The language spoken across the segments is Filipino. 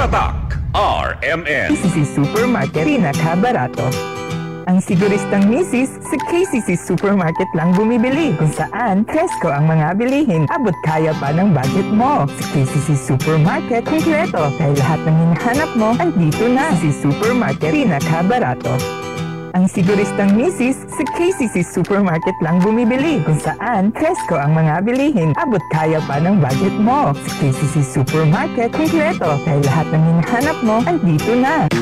Tatak RMN. KCC Supermarket, pinakabarato. Ang siguristang misis, sa KCC Supermarket lang bumibili. Kung saan, presko ang mga bilihin. Abot kaya pa ng budget mo. Sa KCC Supermarket, kompleto. Dahil lahat ng hinahanap mo, andito na. KCC Supermarket, pinakabarato. Ang siguristang misis, sa KCC Supermarket lang bumibili. Kung saan, presko ang mga bilihin. Abot kaya pa ng budget mo. Sa KCC Supermarket, kompleto. Dahil lahat ng hinahanap mo, andito na.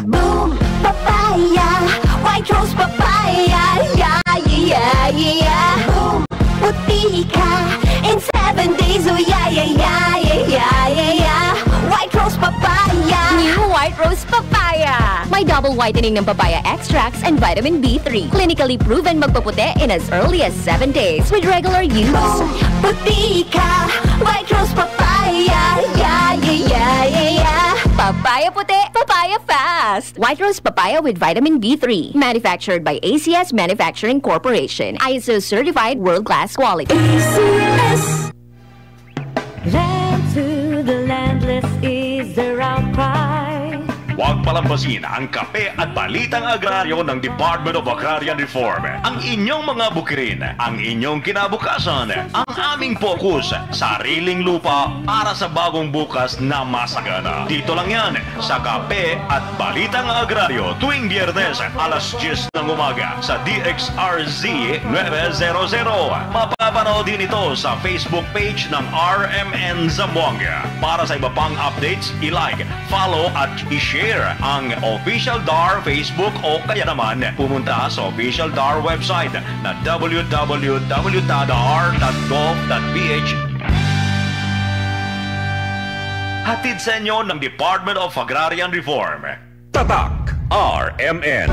Boom! Papaya! White Rose Papaya! Yeah, yeah, yeah! Boom! Puti ka! In 7 days, oh yeah, yeah, yeah, yeah, yeah, yeah! White Rose Papaya! New White Rose Papaya! May double whitening ng papaya extracts and vitamin B3. Clinically proven magpaputi in as early as 7 days with regular use. Boom! Puti ka! White Rose Papaya! Yeah, yeah, yeah, yeah, yeah! Papaya puti, papaya fast! White Rose Papaya with vitamin B3. Manufactured by ACS Manufacturing Corporation. ISO certified world-class quality. ACS! Land to the landless is their outcry. Huwag palampasin ang kape at balitang agraryo ng Department of Agrarian Reform. Ang inyong mga bukirin, ang inyong kinabukasan, ang aming focus, sariling lupa para sa bagong bukas na masagana. Dito lang yan sa Kape at Balitang Agraryo tuwing Biyernes alas 10 ng umaga sa DXRZ 900. Mapapanood din ito sa Facebook page ng RMN Zamboanga. Para sa iba pang updates, i-like, follow at i-share ang official DAR Facebook o kaya naman pumunta sa official DAR website na www.dar.gov.ph. Hatid sa inyo ng Department of Agrarian Reform. Tatak RMN.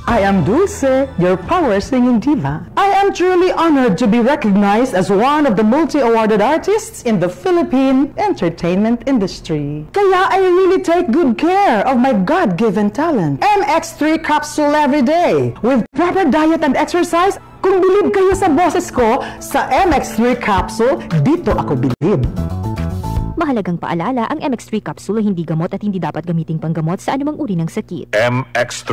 I am Dulce, your power singing diva. I am truly honored to be recognized as one of the multi-awarded artists in the Philippine entertainment industry. Kaya I really take good care of my God-given talent. MX3 capsule every day. With proper diet and exercise, kung bilib kayo sa boses ko, sa MX3 capsule, dito ako bilib. Mahalagang paalala, ang MX3 capsule hindi gamot at hindi dapat gamiting panggamot sa anumang uri ng sakit. MX3.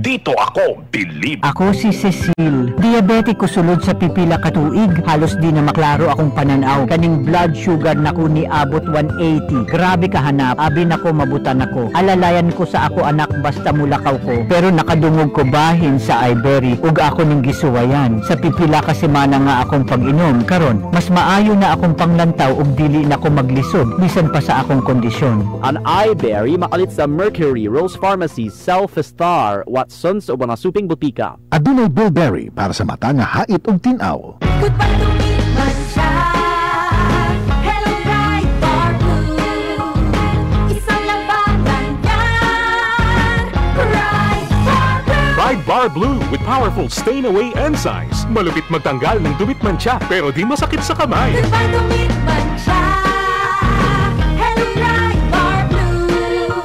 Dito ako bilib. Ako si Cecile. Diabetic ko sulod sa pipila katuig. Halos di na maklaro akong pananaw. Kaning blood sugar nako ni abot 180. Grabe kahanap. Abi nako mabutan ako. Alalayan ko sa ako anak basta mulakaw ko. Pero nakadungog ko bahin sa Ibery. Ug ako ning gisuwayan. Sa pipila kasi mana nga akong pag-inom. Karon, mas maayo na akong panglantaw ug dili na ko maglisod. Bisan pa sa akong kondisyon. An Ibery makalit sa Mercury Rose Pharmacy Self-Star Watsons o mga suping butika. Adunay Bilberry para sa mata nga hait ug tin-aw. Goodbye to me, Mancha. Hello, bright bar blue. Isang labanan yan. Bright bar blue. Bright Bar Blue with powerful stain-away enzymes. Malupit magtanggal ng dumit mancha pero di masakit sa kamay. Goodbye to me, Mancha. Hello, bright bar blue.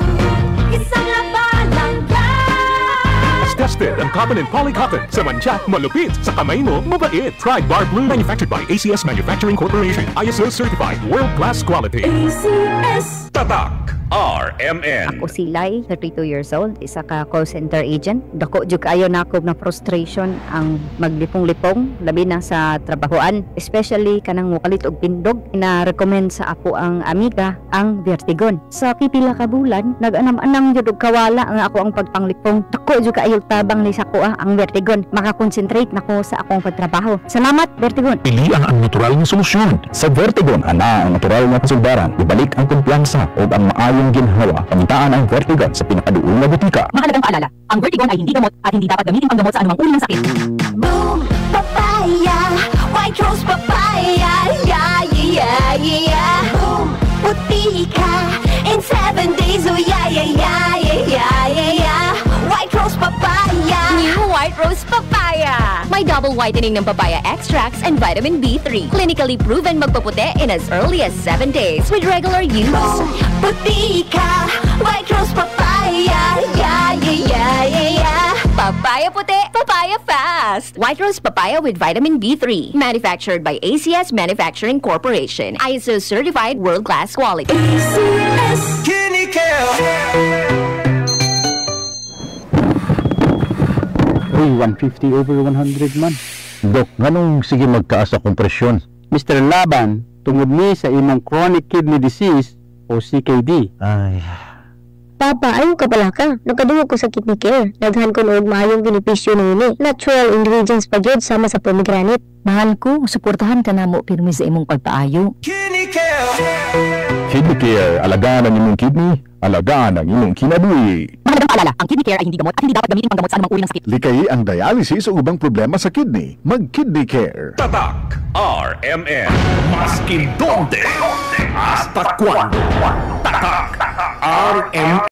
Isang labanan yan. As tested ang cotton and polycotton. Sa mancha, malupit. Sa kamay mo, mabait. Bright Bar Blue manufactured by ACS Manufacturing Corporation. ISO certified world-class quality. ACS. Tatak RMN. Ako si Lai, 32 years old, isa ka call center agent. Dako jud kayo na ako na frustration ang maglipong-lipong labi na sa trabahoan, especially kanang mukalit og pindog. Na-recommend sa ako ang amiga ang Vertigon. Sa pipila ka bulan, nag-anam-anam jud og kawala nga ako ang pagpanglipong. Dako jud kayo tabang ni sa ko ang Vertigon. Makakonsentrate nako sa akong pagtrabaho. Salamat Vertigon. Pili ang natural nga solusyon. Sa Vertigon, ana ang natural nga kasulbaran. Ibalik ang kumpiyansa o ang maayong ginhawa. Pamitaan ang Vertigon sa pinakaduol na butika. Mahalagang paalala, ang Vertigon ay hindi gamot at hindi dapat gamitin panggamot sa anumang uri ng sakit. Boom! Papaya! White Rose Papaya! Yeah, yeah, yeah! Boom! Puti ka! In 7 days, oh yeah, yeah, yeah, yeah, yeah, yeah! White Rose Papaya! New White Rose Papaya! May double whitening ng papaya extracts and vitamin B3. Clinically proven magpaputi in as early as 7 days with regular use. Boom! Puti ka! White Rose Papaya! Yeah, yeah, yeah, yeah, yeah! Papaya puti, papaya fast. White Rose Papaya with vitamin B3. Manufactured by ACS Manufacturing Corporation. ISO certified world-class quality. ACS Kidney Care. Uy, 150 over 100 man. Dok, ganong sige magkaas sa kompresyon? Mr. Laban, tungod ni sa imong chronic kidney disease o CKD. Ay, Papa, ayaw ka pala ka. Nagkadungog ko sa kidney care. Daghan ko noog maayong benepisyo nini. Natural ingredients pa gyud sama sa pomegranate. Mahal ko, suportahan ka na mo pirmi sa imong pagpaayo. Kidney Care. Kidney Care, alagaan ang imong kidney, alagaan ang imong kinabuhi. Mahalagang paalala, ang kidney care ay hindi gamot at hindi dapat gamitin panggamot sa anumang uri ng sakit. Likay ang dialysis o ubang problema sa kidney. Mag-Kidney Care. Tatak RMN. Maskin donde hasta cuando. Tatak RMN.